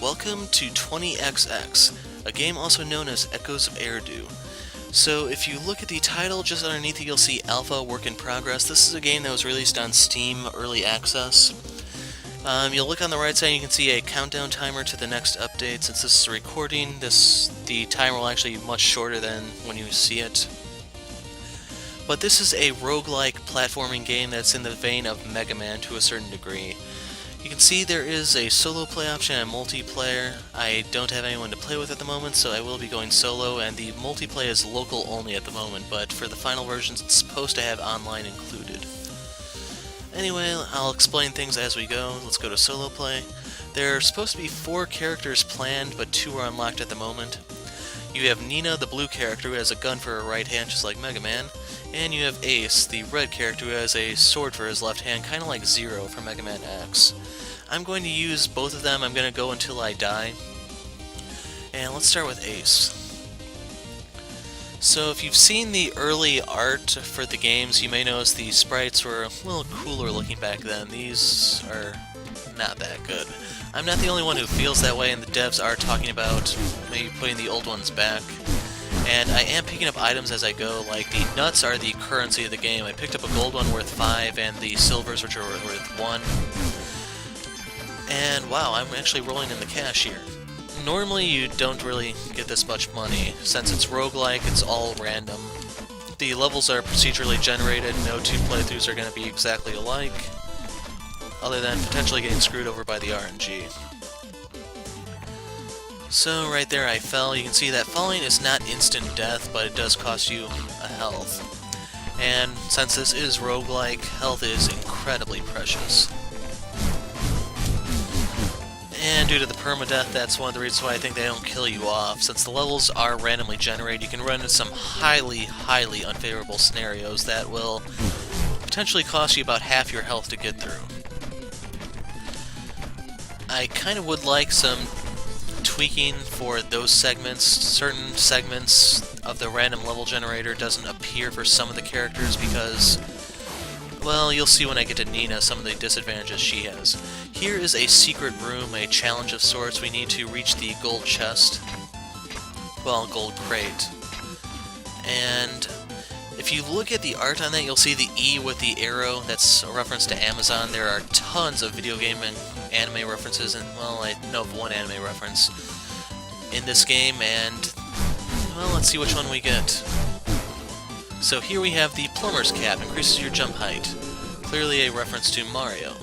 Welcome to 20XX, a game also known as Echoes of Eridu. So if you look at the title, just underneath it you'll see Alpha Work in Progress. This is a game that was released on Steam Early Access. You'll look on the right side and you can see a countdown timer to the next update. Since this is a recording, the timer will actually be much shorter than when you see it. But this is a roguelike platforming game that's in the vein of Mega Man to a certain degree. You can see there is a solo play option and multiplayer. I don't have anyone to play with at the moment, so I will be going solo, and the multiplayer is local only at the moment, but for the final versions it's supposed to have online included. Anyway, I'll explain things as we go. Let's go to solo play. There are supposed to be 4 characters planned, but 2 are unlocked at the moment. You have Nina, the blue character, who has a gun for her right hand, just like Mega Man, and you have Ace, the red character, who has a sword for his left hand, kind of like Zero from Mega Man X. I'm going to use both of them. I'm going to go until I die. And let's start with Ace. So if you've seen the early art for the games, you may notice the sprites were a little cooler looking back then. These are not that good. I'm not the only one who feels that way, and the devs are talking about maybe putting the old ones back. And I am picking up items as I go, like the nuts are the currency of the game. I picked up a gold one worth 5, and the silvers, which are worth 1. And wow, I'm actually rolling in the cash here. Normally you don't really get this much money. Since it's roguelike, it's all random. The levels are procedurally generated, no 2 playthroughs are going to be exactly alike, other than potentially getting screwed over by the RNG. So right there I fell. You can see that falling is not instant death, but it does cost you a health. And since this is roguelike, health is incredibly precious. And due to the permadeath, that's one of the reasons why I think they don't kill you off. Since the levels are randomly generated, you can run into some highly unfavorable scenarios that will potentially cost you about half your health to get through. I kind of would like some tweaking for those segments. Certain segments of the random level generator doesn't appear for some of the characters because, well, you'll see when I get to Nina some of the disadvantages she has. Here is a secret room, a challenge of sorts. We need to reach the gold chest. Well, gold crate. And if you look at the art on that, you'll see the E with the arrow. That's a reference to Amazon. There are tons of video game and anime references, and, well, I know of one anime reference in this game, and, well, let's see which one we get. So here we have the plumber's cap, increases your jump height. Clearly a reference to Mario.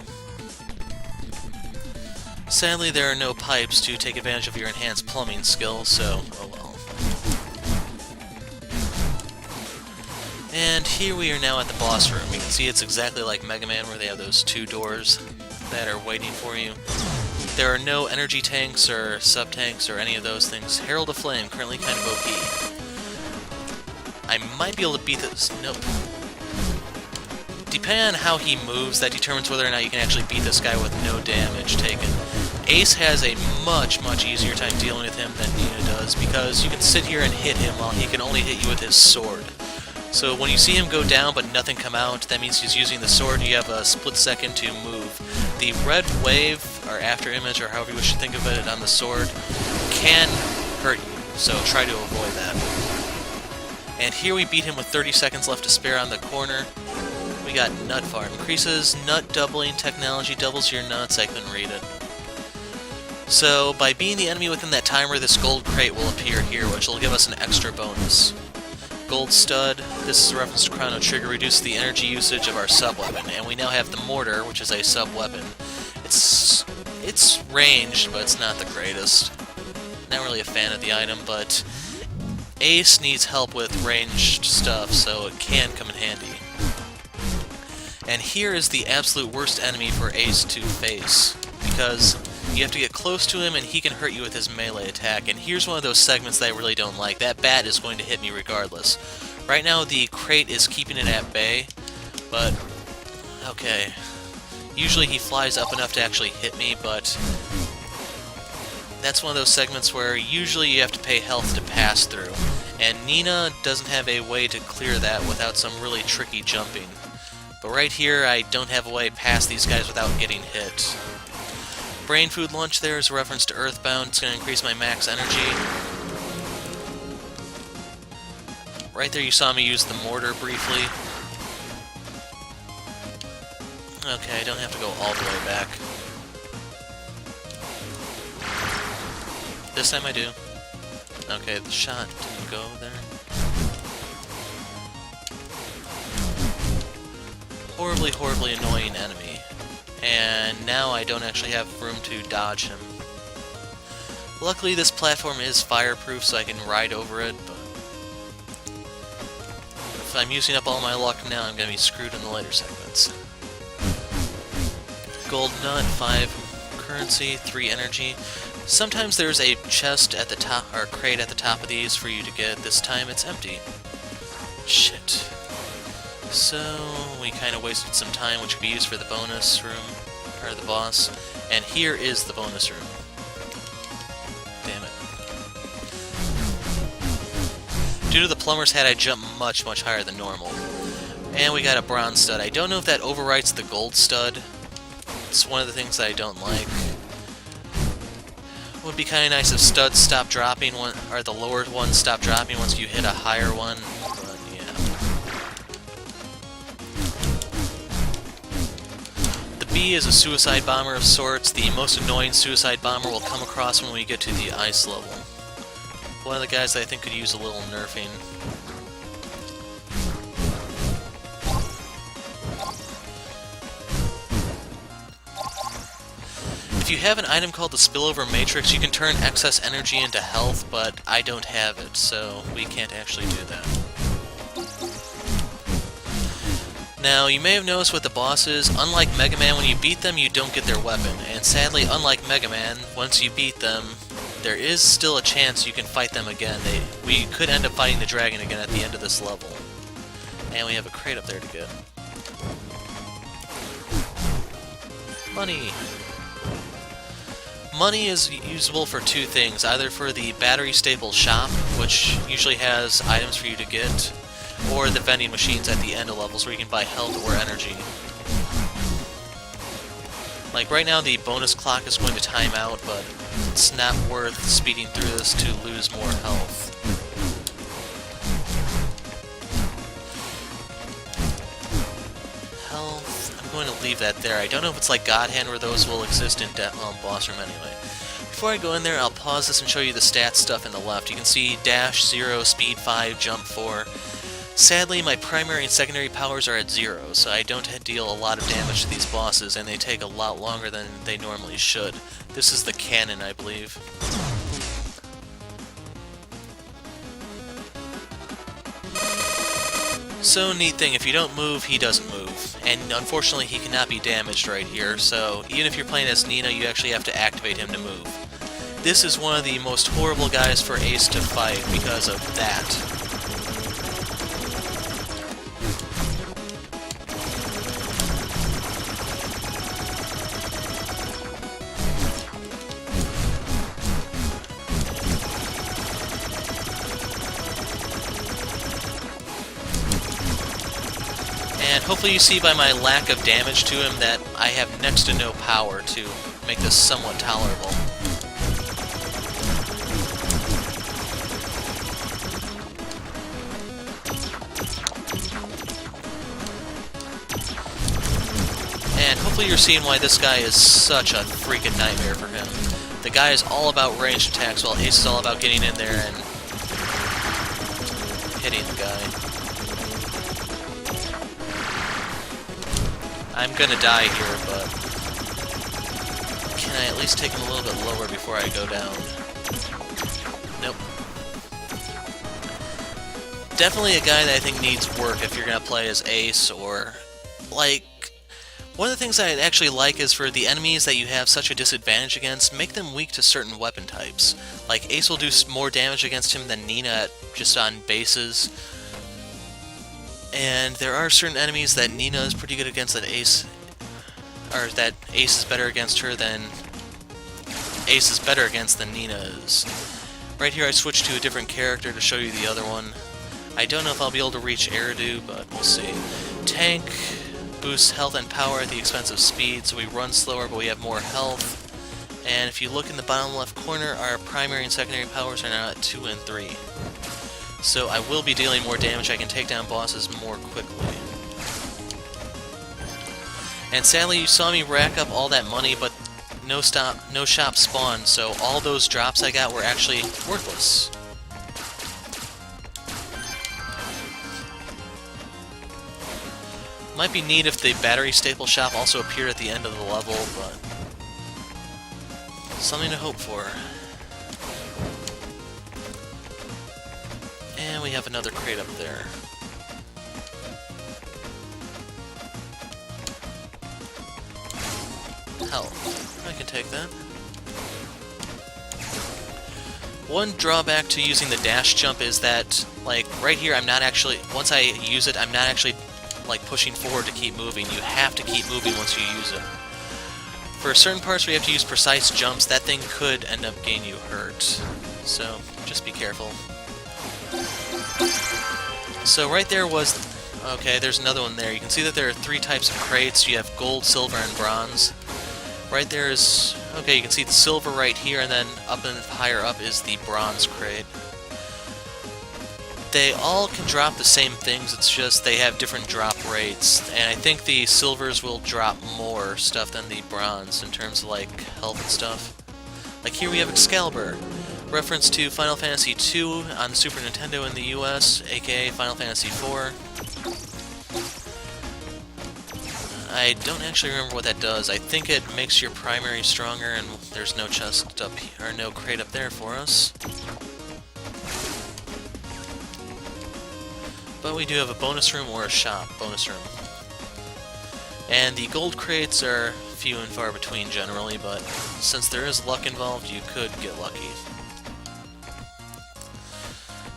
Sadly, there are no pipes to take advantage of your enhanced plumbing skills, so oh well. And here we are now at the boss room. You can see it's exactly like Mega Man, where they have those 2 doors that are waiting for you. There are no energy tanks or sub-tanks or any of those things. Herald of Flame, currently kind of OP. I might be able to beat this. Nope. Depending on how he moves, that determines whether or not you can actually beat this guy with no damage taken. Ace has a much easier time dealing with him than Nina does, because you can sit here and hit him while he can only hit you with his sword. So when you see him go down but nothing come out, that means he's using the sword and you have a split second to move. The red wave, or after image, or however you wish to think of it, on the sword can hurt you, so try to avoid that. And here we beat him with 30 seconds left to spare on the corner. We got Nut Farm. Increases nut doubling technology, doubles your nuts. I couldn't read it. So by being the enemy within that timer, this gold crate will appear here, which will give us an extra bonus. Gold stud. This is a reference to Chrono Trigger. Reduce the energy usage of our sub-weapon. And we now have the mortar, which is a sub-weapon. It's ranged, but it's not the greatest. Not really a fan of the item, but Ace needs help with ranged stuff, so it can come in handy. And here is the absolute worst enemy for Ace to face, because you have to get close to him and he can hurt you with his melee attack. And here's one of those segments that I really don't like. That bat is going to hit me regardless. Right now the crate is keeping it at bay, but okay. Usually he flies up enough to actually hit me, but that's one of those segments where usually you have to pay health to pass through. And Nina doesn't have a way to clear that without some really tricky jumping. But right here, I don't have a way past these guys without getting hit. brain food lunch there is a reference to Earthbound. It's going to increase my max energy. Right there you saw me use the mortar briefly. Okay, I don't have to go all the way back. This time I do. Okay, the shot didn't go there. Horribly, horribly annoying enemy. And now I don't actually have room to dodge him. Luckily this platform is fireproof so I can ride over it, but if I'm using up all my luck now, I'm going to be screwed in the later segments. Gold nut, 5 currency, 3 energy. Sometimes there's a chest at the top, or crate at the top of these for you to get. This time it's empty. Shit. So, we kind of wasted some time, which could be used for the bonus room, or the boss. And here is the bonus room. Damn it. Due to the plumber's hat, I jumped much, much higher than normal. And we got a bronze stud. I don't know if that overwrites the gold stud. It's one of the things that I don't like. It would be kind of nice if studs stop dropping, or the lower ones stop dropping once you hit a higher one. But yeah. The B is a suicide bomber of sorts. The most annoying suicide bomber will come across when we get to the ice level. One of the guys that I think could use a little nerfing. If you have an item called the Spillover Matrix, you can turn excess energy into health, but I don't have it, so we can't actually do that. Now, you may have noticed with the bosses, unlike Mega Man, when you beat them, you don't get their weapon. And sadly, unlike Mega Man, once you beat them, there is still a chance you can fight them again. We could end up fighting the dragon again at the end of this level. And we have a crate up there to get. Money! Money is usable for two things, either for the battery staple shop, which usually has items for you to get, or the vending machines at the end of levels where you can buy health or energy. Like right now the bonus clock is going to time out, but it's not worth speeding through this to lose more health. I'm going to leave that there. I don't know if it's like God Hand where those will exist in boss room anyway. Before I go in there, I'll pause this and show you the stats stuff in the left. You can see dash 0, speed 5, jump 4. Sadly, my primary and secondary powers are at 0, so I don't deal a lot of damage to these bosses, and they take a lot longer than they normally should. This is the cannon, I believe. So, neat thing, if you don't move, he doesn't move. And unfortunately, he cannot be damaged right here, so even if you're playing as Nina, you actually have to activate him to move. This is one of the most horrible guys for Ace to fight because of that. And hopefully you see by my lack of damage to him that I have next to no power to make this somewhat tolerable. And hopefully you're seeing why this guy is such a freaking nightmare for him. The guy is all about ranged attacks while Ace is all about getting in there and hitting the guy. I'm gonna die here, but can I at least take him a little bit lower before I go down? Nope. Definitely a guy that I think needs work if you're gonna play as Ace, or, like, one of the things I actually like is for the enemies that you have such a disadvantage against, make them weak to certain weapon types. Like, Ace will do more damage against him than Nina just on bases. And there are certain enemies that Nina is pretty good against that Ace, or that Ace is better against her than Ace is better against than Nina is. Right here I switched to a different character to show you the other one. I don't know if I'll be able to reach Eridu, but we'll see. Tank boosts health and power at the expense of speed, so we run slower but we have more health. And if you look in the bottom left corner, our primary and secondary powers are now at 2 and 3. So I will be dealing more damage. I can take down bosses more quickly. And sadly, you saw me rack up all that money, but no shop spawned, so all those drops I got were actually worthless. Might be neat if the battery staple shop also appeared at the end of the level, but something to hope for. And we have another crate up there. Health. I can take that. One drawback to using the dash jump is that, like, right here I'm not actually, once I use it, I'm not actually, like, pushing forward to keep moving. You have to keep moving once you use it. For certain parts where you have to use precise jumps, that thing could end up getting you hurt. So, just be careful. So right there was... Okay, there's another one there. You can see that there are 3 types of crates. You have gold, silver, and bronze. Right there is... Okay, you can see the silver right here, and then up and higher up is the bronze crate. They all can drop the same things, it's just they have different drop rates. And I think the silvers will drop more stuff than the bronze in terms of, like, health and stuff. Like here we have Excalibur. Reference to Final Fantasy II on Super Nintendo in the US, aka Final Fantasy IV. I don't actually remember what that does. I think it makes your primary stronger, and there's no chest up here, or no crate up there for us. But we do have a bonus room or a shop. Bonus room. And the gold crates are few and far between generally, but since there is luck involved, you could get lucky.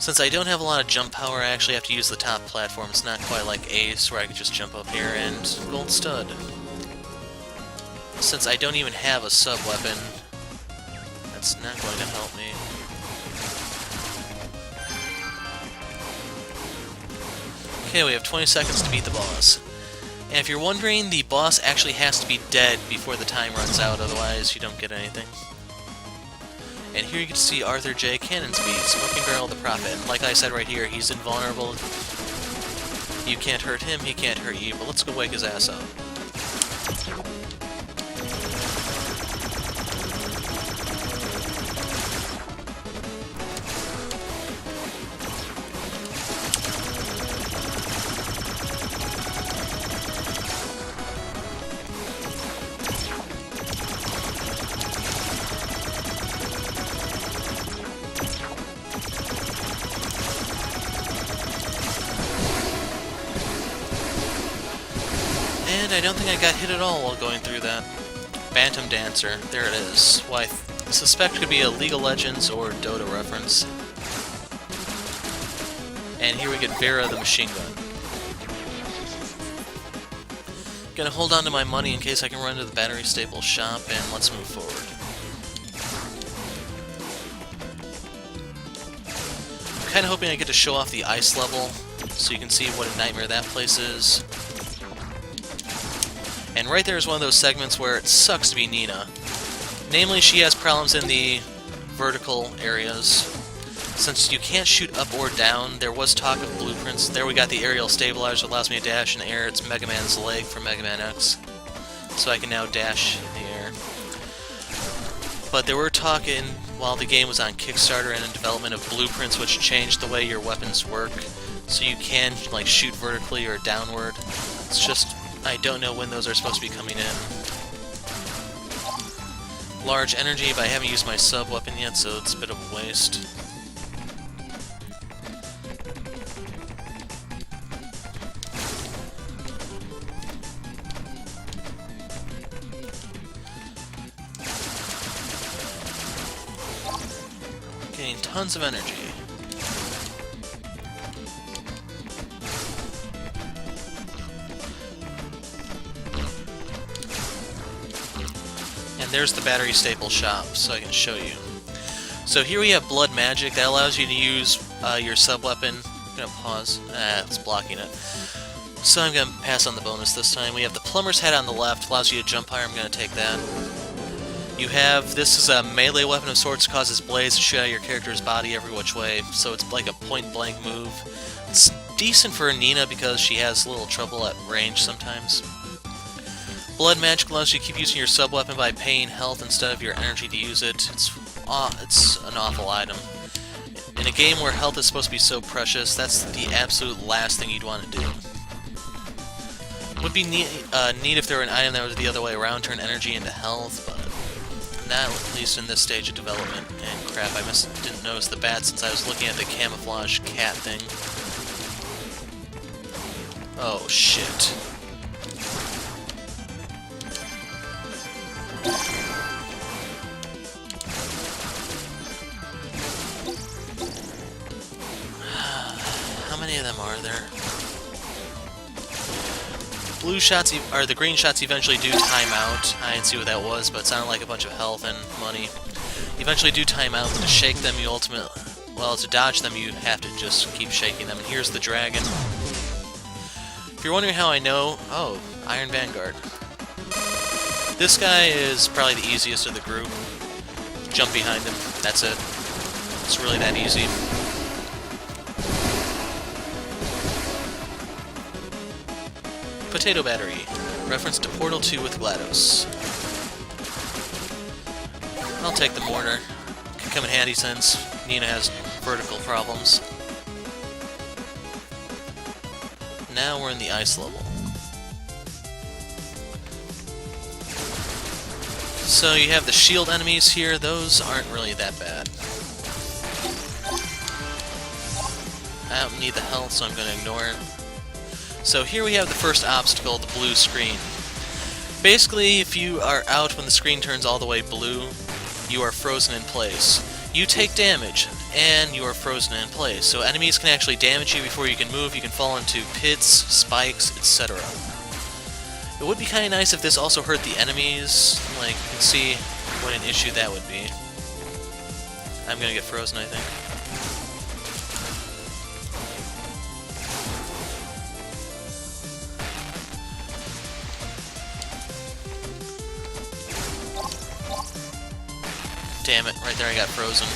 Since I don't have a lot of jump power, I actually have to use the top platform. It's not quite like Ace, where I could just jump up here and gold stud. Since I don't even have a sub-weapon, that's not going to help me. Okay, we have 20 seconds to beat the boss. And if you're wondering, the boss actually has to be dead before the time runs out, otherwise you don't get anything. And here you can see Arthur J. Cannonsby, Smoking Barrel of the Prophet. And like I said right here, he's invulnerable. You can't hurt him, he can't hurt you, but let's go wake his ass up. And I don't think I got hit at all while going through that. Bantam Dancer, there it is. Why, I suspect it could be a League of Legends or Dota reference. And here we get Vera the machine gun. Gonna hold on to my money in case I can run to the battery staple shop, and let's move forward. I'm kinda hoping I get to show off the ice level, so you can see what a nightmare that place is. And right there is one of those segments where it sucks to be Nina. Namely, she has problems in the vertical areas. Since you can't shoot up or down, there was talk of blueprints. There we got the aerial stabilizer that allows me to dash in the air. It's Mega Man's leg from Mega Man X. So I can now dash in the air. But there were talk while the game was on Kickstarter and in development of blueprints which changed the way your weapons work. So you can, like, shoot vertically or downward. It's just... I don't know when those are supposed to be coming in. Large energy, but I haven't used my sub-weapon yet, so it's a bit of a waste. Getting tons of energy. There's the battery staple shop, so I can show you. So here we have Blood Magic. That allows you to use your sub-weapon. I'm going to pause. It's blocking it. So I'm going to pass on the bonus this time. We have the Plumber's Head on the left. Allows you to jump higher. I'm going to take that. You have, this is a melee weapon of sorts, causes blades to shoot out of your character's body every which way, so it's like a point-blank move. It's decent for Nina because she has a little trouble at range sometimes. Blood magic allows you to keep using your sub-weapon by paying health instead of your energy to use it. It's an awful item. In a game where health is supposed to be so precious, that's the absolute last thing you'd want to do. Would be neat if there were an item that was the other way around, turn energy into health, but not at least in this stage of development. And crap, I didn't notice the bat since I was looking at the camouflage cat thing. Oh shit. How many of them are there? Blue shots, or the green shots eventually do time out. I didn't see what that was, but it sounded like a bunch of health and money. Eventually do time out, but to shake them you well, to dodge them you have to just keep shaking them. And here's the dragon. If you're wondering how I know, oh, Iron Vanguard. This guy is probably the easiest of the group. Jump behind him, that's it. It's really that easy. Potato Battery. Reference to Portal 2 with GLaDOS. I'll take the mortar. Can come in handy since Nina has vertical problems. Now we're in the ice level. So you have the shield enemies here. Those aren't really that bad. I don't need the health, so I'm going to ignore it. So here we have the first obstacle, the blue screen. Basically, if you are out when the screen turns all the way blue, you are frozen in place. You take damage, and you are frozen in place. So enemies can actually damage you before you can move, you can fall into pits, spikes, etc. It would be kind of nice if this also hurt the enemies. Like, you can see what an issue that would be. I'm gonna get frozen, I think. Damn it, right there I got frozen.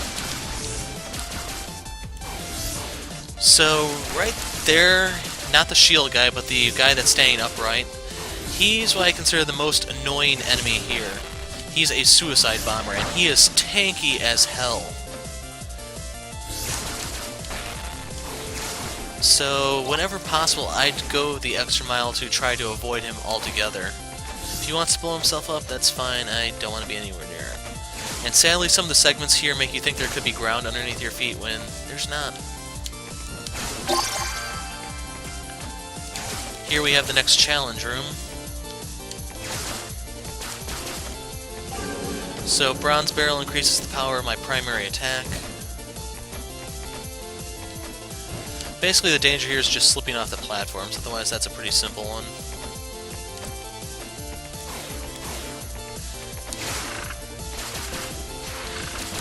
So, right there, not the shield guy, but the guy that's standing upright, he's what I consider the most annoying enemy here. He's a suicide bomber, and he is tanky as hell. So, whenever possible, I'd go the extra mile to try to avoid him altogether. If he wants to blow himself up, that's fine, I don't want to be anywhere near it. And sadly, some of the segments here make you think there could be ground underneath your feet when there's not. Here we have the next challenge room. So, Bronze Barrel increases the power of my primary attack. Basically, the danger here is just slipping off the platforms, otherwise that's a pretty simple one.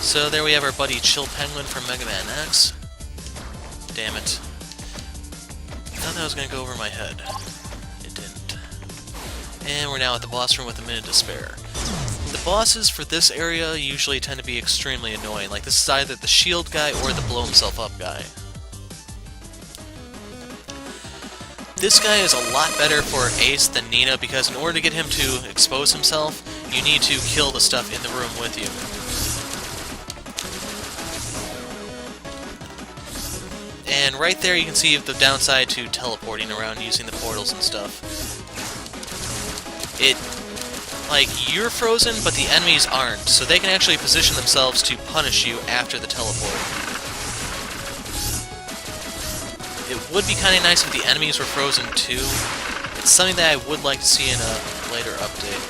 So there we have our buddy Chill Penguin from Mega Man X. Damn it. I thought that was going to go over my head. It didn't. And we're now at the boss room with a minute to spare. The bosses for this area usually tend to be extremely annoying. Like, this is either the shield guy or the blow himself up guy. This guy is a lot better for Ace than Nina because in order to get him to expose himself, you need to kill the stuff in the room with you. And right there you can see the downside to teleporting around using the portals and stuff. You're frozen, but the enemies aren't, so they can actually position themselves to punish you after the teleport. It would be kind of nice if the enemies were frozen too. It's something that I would like to see in a later update.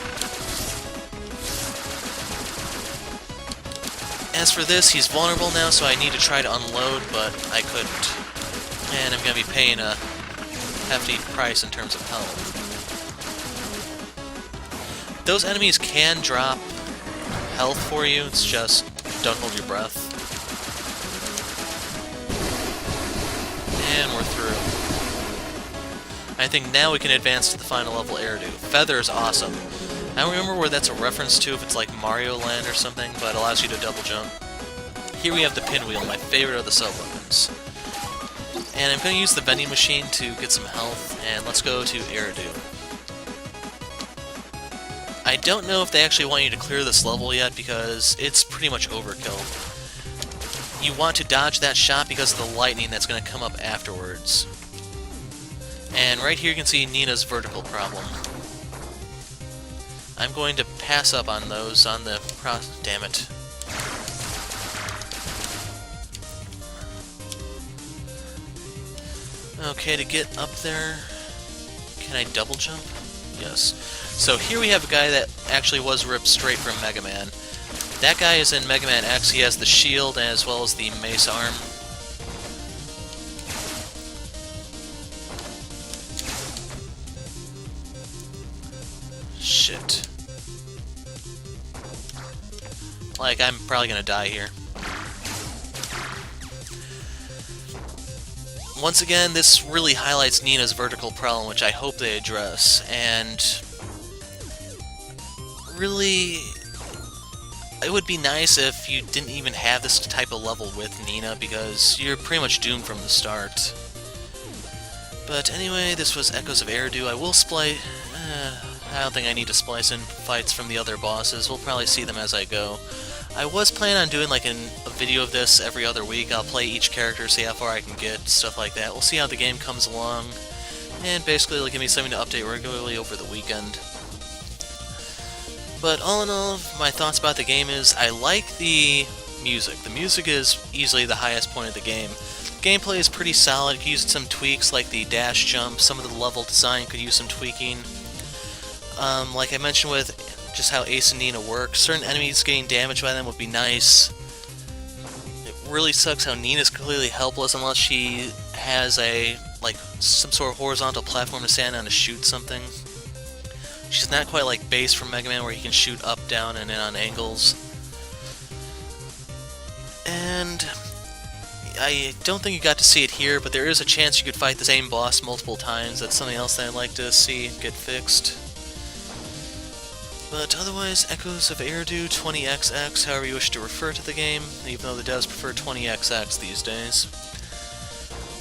As for this, he's vulnerable now, so I need to try to unload, but I couldn't. And I'm going to be paying a hefty price in terms of health. Those enemies can drop health for you, it's just don't hold your breath. And we're through. I think now we can advance to the final level Eridu. Feather is awesome. I don't remember where that's a reference to, if it's like Mario Land or something, but it allows you to double jump. Here we have the pinwheel, my favorite of the sub-weapons. And I'm going to use the vending machine to get some health, and let's go to Eridu. I don't know if they actually want you to clear this level yet, because it's pretty much overkill. You want to dodge that shot because of the lightning that's going to come up afterwards. And right here you can see Nina's vertical problem. I'm going to pass up on those on the damn it. Okay, to get up there, can I double jump? Yes. So here we have a guy that actually was ripped straight from Mega Man. That guy is in Mega Man X. He has the shield as well as the mace arm. Shit. Like, I'm probably gonna die here. Once again, this really highlights Nina's vertical problem, which I hope they address, and really, it would be nice if you didn't even have this type of level with Nina, because you're pretty much doomed from the start. But anyway, this was Echoes of Eridu. I will splice... I don't think I need to splice in fights from the other bosses. We'll probably see them as I go. I was planning on doing like a video of this every other week. I'll play each character, see how far I can get, stuff like that. We'll see how the game comes along, and basically it'll give me something to update regularly over the weekend. But all in all, my thoughts about the game is I like the music. The music is easily the highest point of the game. Gameplay is pretty solid. Could use some tweaks like the dash jump. Some of the level design could use some tweaking. Like I mentioned with just how Ace and Nina work, certain enemies getting damaged by them would be nice. It really sucks how Nina's completely helpless unless she has some sort of horizontal platform to stand on to shoot something. She's not quite like Base from Mega Man where he can shoot up, down, and in on angles. And I don't think you got to see it here, but there is a chance you could fight the same boss multiple times. That's something else that I'd like to see get fixed. But otherwise, Echoes of Eridu 20XX, however you wish to refer to the game, even though the devs prefer 20XX these days.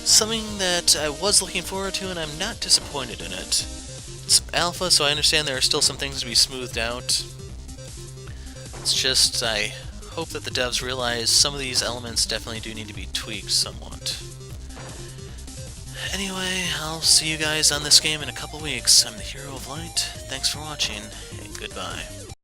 Something that I was looking forward to, and I'm not disappointed in it. It's alpha, so I understand there are still some things to be smoothed out. It's just, I hope that the devs realize some of these elements definitely do need to be tweaked somewhat. Anyway, I'll see you guys on this game in a couple weeks. I'm the Hero of Light. Thanks for watching, and goodbye.